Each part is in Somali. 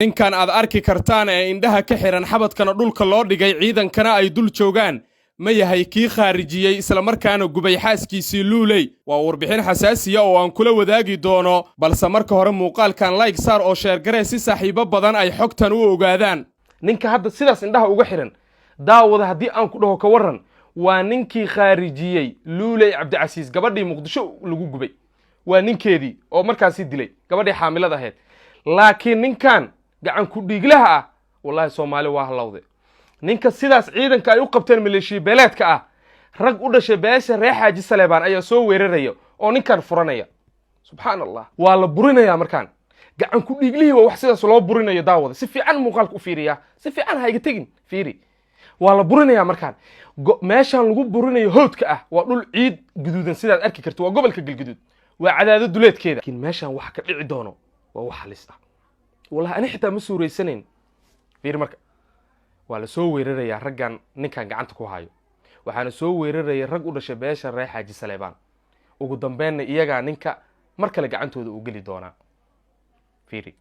ninkan aad arki kartaan ee indhaha ka xiran xabadkana dhulka loo dhigay ciidankana ay dul joogaan ma yahay kii khaarijiyey isla markaana gubay xaaskiisii luuley waa warbixin xasaasiya oo aan kula wadaagi doono balse marka hore muuqaalkan like saar oo sheer garee si saaxiibo badan ay xogtan u ogaadaan ninka hadda sidaas indhaha uga xiran daawada haddii aan ku dhaho ka waran waa ninkii khaarijiyey luuley cabdicasiis gabadhii muqdisho lagu gubay waa ninkeedii oo markaasi dilay gabadhii xaamilada ahayd laakiin ninkan gacan ku dhiiglaha ah wallahi Soomaali waa halawde ninka sidaas ciidanka ay u qabteen maleeshiya beeleedka ah rag u dhashay beesha reer Xaaji Saleebaan ayaa soo weeraraya oo ninkan furanaya subhanallah waa la burinaya markaan gacan ku dhiiglihii waa wax sidaas loo burinayo daawada si fiican muuqaalka u fiiriya si fiican ha iga tagin fiiri waa la burinaya markaan meeshan lagu burinayo hoodka ah waa dhul ciid guduudan sidaad arki karto waa gobolka Galgaduud waa cadaado duleedkeeda laakiin meeshan wax ka dhici doono waa wax halis ah wallahi ani xitaa ma suuraysaneyn fiir marka waa la soo weeraraya raggan ninkan gacanta ku hayo waxaana soo weeraraya rag u dhashay beesha reer Xaaji Saleebaan ugu dambeynna iyaga ninka mar kale gacantooda u gali doona fiiri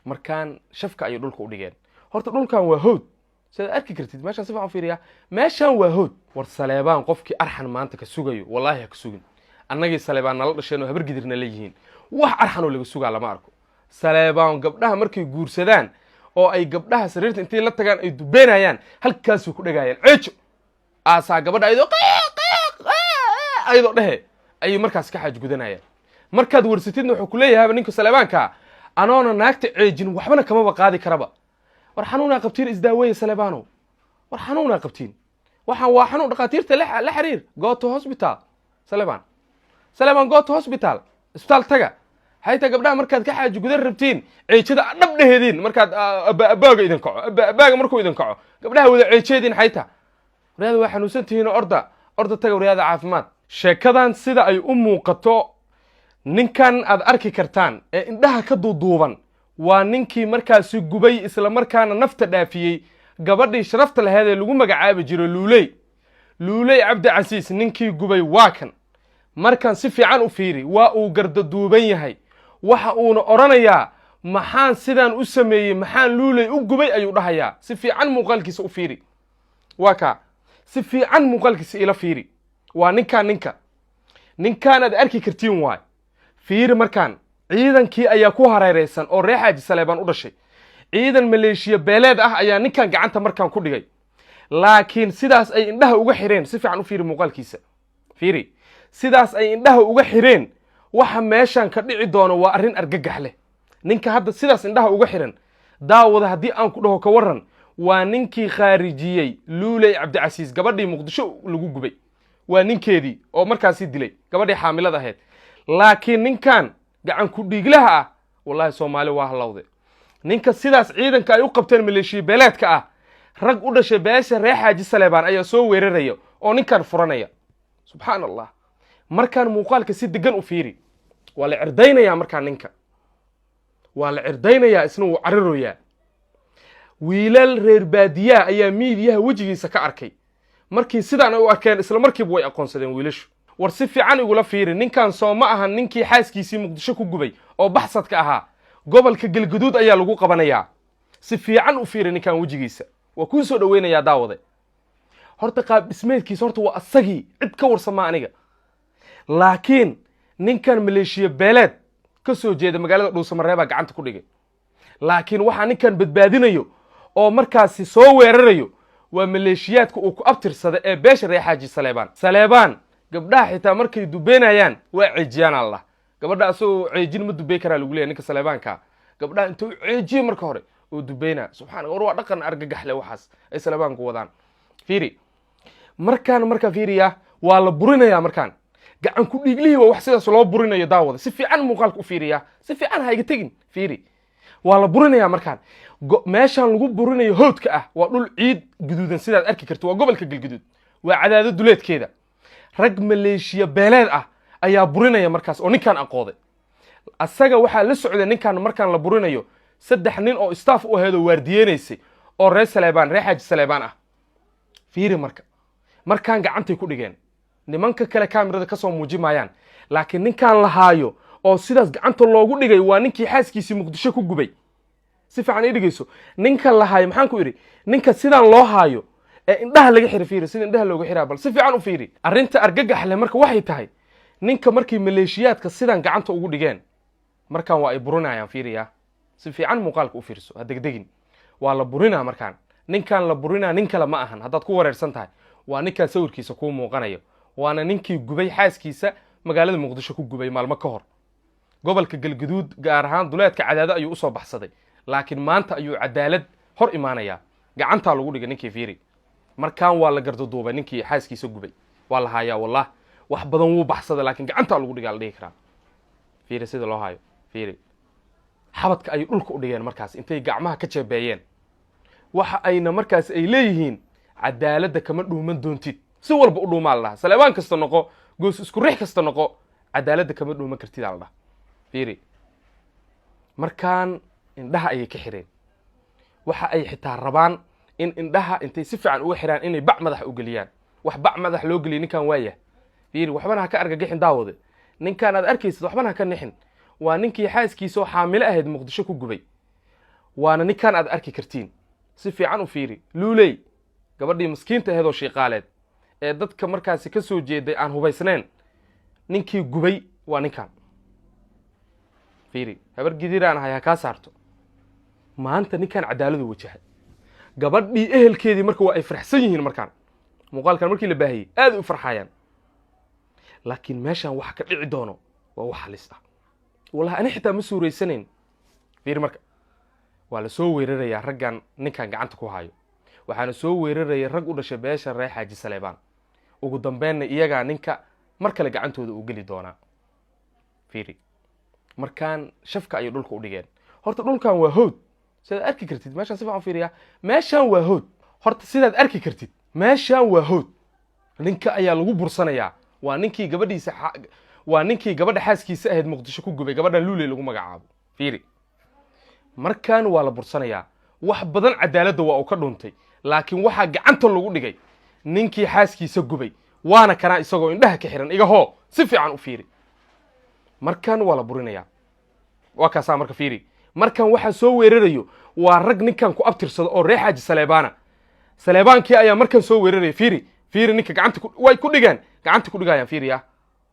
markaan shafka ay dhulka u dhigeen horta dhulkan waa hood sida arki kartid meeshan si fiican fiiriya meeshan waa hood war Saleebaan qofkii arxan maanta ka sugayo wallahi ha ka sugin annagii Saleebaan nala dhasheen oo habar gidirna leeyihiin wax arxan oo laga sugaa lama arko Saleebaan gabdhaha markay guursadaan oo ay gabdhaha sariirta intay la tagaan ay dubeenayaan halkaas ku dhagaayaan ceejo aasaa gabadha ayadoo dhahe ay markaas ka xaaj gudanayaan markaad warsatidna wuxuu ku leeyahay ninka Saleebaanka anoona naagta ceejin waxbana kama qaadi karaba war xanuuna qabtiin isdaaweey Saleebaano war xanuuna qabtiin waxaan waa xanuun dhaqaatiirta la xiriir go to hospital Saleebaan go to hospital isbitaal taga hayta gabdhaha markaad ka xaaj gudan rabtiin ceejada dhab dhaheedin markaad abaaga idin kaco abaaga markuu idin kaco gabdhaha wada ceejeedin hayta wariyaada waa xanuunsantihiin orda taga wariyaada caafimaad sheekadan sida ay u muuqato ninkan aad arki kartaan ee indhaha ka duuduuban waa ninkii markaasi gubay isla markaana nafta dhaafiyey gabadhii sharafta lahayd ee lagu magacaabi jiray luuley cabdicasiis ninkii gubay waa kan markan si fiican u fiiri waa uu garda duuban yahay waxa uuna oranayaa maxaan sidaan u sameeyay maxaan luuley u gubay ayuu dhahayaa si fiican muuqaalkiisa u fiiri waa ka si fiican muuqaalkiisa ila fiiri waa ninkan aad arki kartiin waay fiiri markaan ciidankii ayaa ku hareereysan oo reer Xaaji Saleebaan u dhashay ciidan maleeshiya beeleed ah ayaa ninkan gacanta markaan ku dhigay laakiin sidaas ay indhaha uga xireen si fiican u fiiri muuqaalkiisa fiiri sidaas ay indhaha uga xireen waxa meeshan ka dhici doono waa arrin argagax leh ninka hadda sidaas indhaha uga xiran daawada haddii aan ku dhaho ka waran waa ninkii khaarijiyey luuley cabdicasiis gabadhii muqdisho lagu gubay waa ninkeedii oo markaasi dilay gabadhii xaamilada ahayd laakiin ninkan gacan ku dhiiglaha ah wallahi Soomaali waa halawde ninka sidaas ciidanka ay u qabteen maleeshiya beeleedka ah rag u dhashay beesha reer Xaaji Saleebaan ayaa soo weeraraya oo ninkan furanaya subhanallah markaan muuqaalka si degan u fiiri waa la cirdaynaya markaan ninka waa la cirdaynaya isna uu cariroyaa wiilal reer baadiya ayaa miidiyaha wajigiisa ka arkay markii sidaan ay u arkeen isla markiiba way aqoonsadeen wiilashu war si fiican igula fiiri ninkan soo ma aha ninkii xaaskiisii muqdisho ku gubay oo baxsadka ahaa gobolka Galgaduud ayaa lagu qabanayaa si fiican u fiiri ninkan wajigiisa waa ku soo dhaweynaya daawade horta qaab dhismeedkiisa horta waa asagii cid ka warsama aniga laakiin ninkan maleeshiya beeleed ka soo jeeda magaalada Dhuusamareeba gacanta ku dhigay laakiin waxa ninkan badbaadinayo oo markaasi soo weerarayo waa maleeshiyaadka uu ku abtirsada ee beesha reer Xaaji Saleebaan gabdhaha xitaa markay dubeenayaan waa ceejiyaan Allah gabadha asoo ceejin ma dubey karaa lagu leeyahay ninka Saleebaanka gabdhaha intuu ceejiyo marka hore oo dubeena subxaanahu war waa dhaqan argagax leh waxaas ay Saleebaanku wadaan fiiri marka fiiriya waa la burinaya markaan gacan ku dhiiglihii waa wax sidaas loo burinayo daawada si fiican muuqaalka u fiiriya si fiican ha iga tagin fiiri waa la burinaya markaan meeshan lagu burinayo hoodka ah waa dhul ciid guduudan sidaad arki karto waa gobolka Galgaduud waa cadaado duleedkeeda rag maleeshiya beeleed ah ayaa burinaya markaas oo ninkan aqooday asaga waxaa la socday ninkan markaan la burinayo 3 nin oo staff u aheedo waardiyenaysay oo reer Xaaji Saleebaan ah fiiri markaan gacantay ku dhigeen nimanka kale kaamirada ka soo muujimayaan laakiin ninkan la haayo oo sidaas gacanta loogu dhigay waa ninkii xaaskiisii muqdisho ku gubay si fiican ii dhigayso ninka la haayo maxaan ku idhi ninka sidaan loo haayo ee indhaha laga xiro fiiri sida indhaha looga xiraa bal si fiican u fiiri arrinta argagax leh marka waxay tahay ninka markii maleeshiyaadka sidaan gacanta ugu dhigeen markaan waa ay burinayaan fiiriya si fiican muuqaalka u fiirso ha degdegin waa la burinaa markaan ninkaan la burinaa nin kale ma ahan haddaad ku wareersan tahay waa ninkaan sawirkiisa kuu muuqanayo waana ninkii gubay xaaskiisa magaalada muqdisho ku gubay maalmo ka hor gobolka galgaduud gaar ahaan duleedka cadaado ayuu usoo baxsaday laakiin maanta ayuu cadaalad hor imaanayaa gacantaa lagu dhigay ninkii fiiri markaan waa la gardaduubay ninkii xaaskiisa gubay waa la haayaa wallah wax badan wuu baxsaday laakiin gacantaa lagu dhigaa la dhihi karaa fiiri sida loo haayo fiiri xabadka ayay dhulka u dhigeen markaas intay gacmaha ka jeebeeyeen waxa ayna markaas ay leeyihiin cadaaladda kama dhuuman doontid si walba u dhuumaa la dhaha saleebaan kasta noqo goos isku rix kasta noqo cadaaladda kama dhuuman kartid aa la dhaha fiiri markaan indhaha ayay ka xireen waxa ay xitaa rabaan in indhaha intay si fiican uga xiraan inay bac madax u geliyaan wax bac madax loo geliya ninkan waaya fiiri waxbana ha ka argagixin daawade ninkaan aad arkaysid waxbana ha ka nixin waa ninkii xaaskiisa oo xaamilo ahayd muqdisho ku gubay waana ninkaan aad arki kartiin si fiican u fiiri luuley gabadhii miskiinta ahayd oo shiiqaaleed ee dadka markaasi ka soo jeeday aan hubaysnayn ninkii gubay waa ninkan fiiri habar gidiraan ahay ha kaa saarto maanta ninkaan cadaaladu wajahay gabadhii ehelkeedii marka waa ay farxsan yihiin markaan muuqaalkan markii la baahiyey aad u farxayaan laakiin meeshaan waxa ka dhici doono waa wax halis ah wallahi ani xitaa ma suureysanayn fiiri marka waa la soo weerarayaa raggan ninkan gacanta ku hayo waxaana soo weeraraya rag u dhashay beesha reer xaaji saleebaan ugu dambeynna iyagaa ninka mar kale gacantooda u geli doonaa fiiri markaan shafka ayay dhulka u dhigeen horta dhulkan waa howd sidaad arki kartid meeshaan si fiican fiiriya meeshaan waa howd horta sidaad arki kartid meeshaan waa howd ninka ayaa lagu bursanayaa waa ninkii gabadhiisa waa ninkii gabadha xaaskiisa ahayd muqdisho ku gubay gabadhan luuley lagu magacaabo fiiri markaan waa la bursanayaa wax badan cadaaladda waa uu ka dhuntay laakiin waxaa gacanta lagu dhigay ninkii xaaskiisa gubay waana kanaa isagoo indhaha ka xiran iga hoo si fiican u fiiri markaan waa la burinayaa waa kaasaa marka fiiri markaan waxaa soo weerarayo waa rag ninkan ku abtirsado oo reer xaaji saleebaana saleebaankii ayaa markaan soo weeraraya fiiri fiiri ninka gacanta way ku dhigaan gacanta ku dhigayaan fiiriya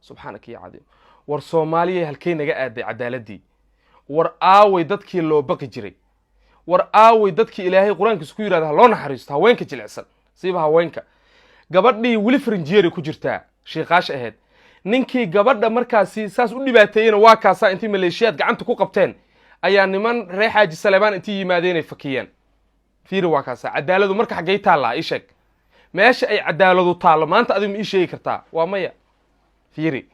subxaanaka ya cadiim war soomaaliya halkay naga aaday cadaaladii war aaway dadkii loo baqi jiray war aaway dadkii ilaahay qur-aankiisa ku yidhahda ha loo naxariisto haweenka jilicsan siiba haweenka gabadhii weli farinjiyeeri ku jirtaa shiiqaash ahayd ninkii gabadha markaasi saas u dhibaateeyena waa kaasaa intay maleeshiyaad gacanta ku qabteen ayaa niman reer xaaji saleebaan intii yimaadeenay fakiyeen fiiri waa kaasaa cadaaladu marka xaggay taallaa ii sheeg meesha ay cadaaladu taallo maanta adigu ma ii sheegi kartaa waa maya fiiri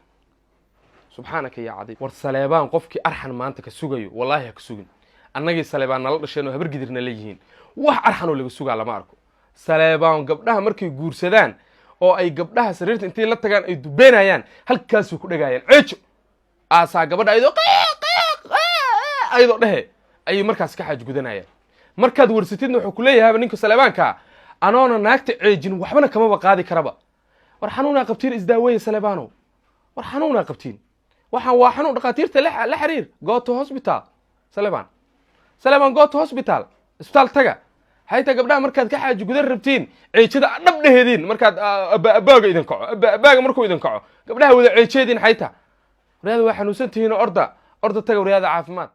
subxaanaka ya cadiim war saleebaan qofkii arxan maanta ka sugayo wallaahi ha ka sugin annagii saleebaan nala dhasheen oo habar gidirna leeyihiin wax arxanoo laga sugaa lama arko saleebaan gabdhaha markay guursadaan oo ay gabdhaha sariirta intay la tagaan ay dubeenayaan halkaasuu ku dhagaayaan ceejo aasaa gabadha ayadoo dhehe ayay markaas ka xaaj gudanayaan markaad warsatidna wuxuu ku leeyahaaba ninka saleebaanka anoona naagta ceejin waxbana kamaba qaadi karaba war xanuunaa qabtiin isdaaweeye saleebaanow war xanuunaa qabtiin waxaan waa xanuun dhakhaatiirta la xiriir go to hospital saleebaan go to hospital isbitaal taga hayta gabdhaha markaad ka xaaji gudan rabtiin ceejada dhab dheheediin markaad abaaga idin kaco abaaga markuu idin kaco gabdhaha wada ceejeediin hayta wariyaada waa xanuunsan tihiin orda taga wariyaada caafimaad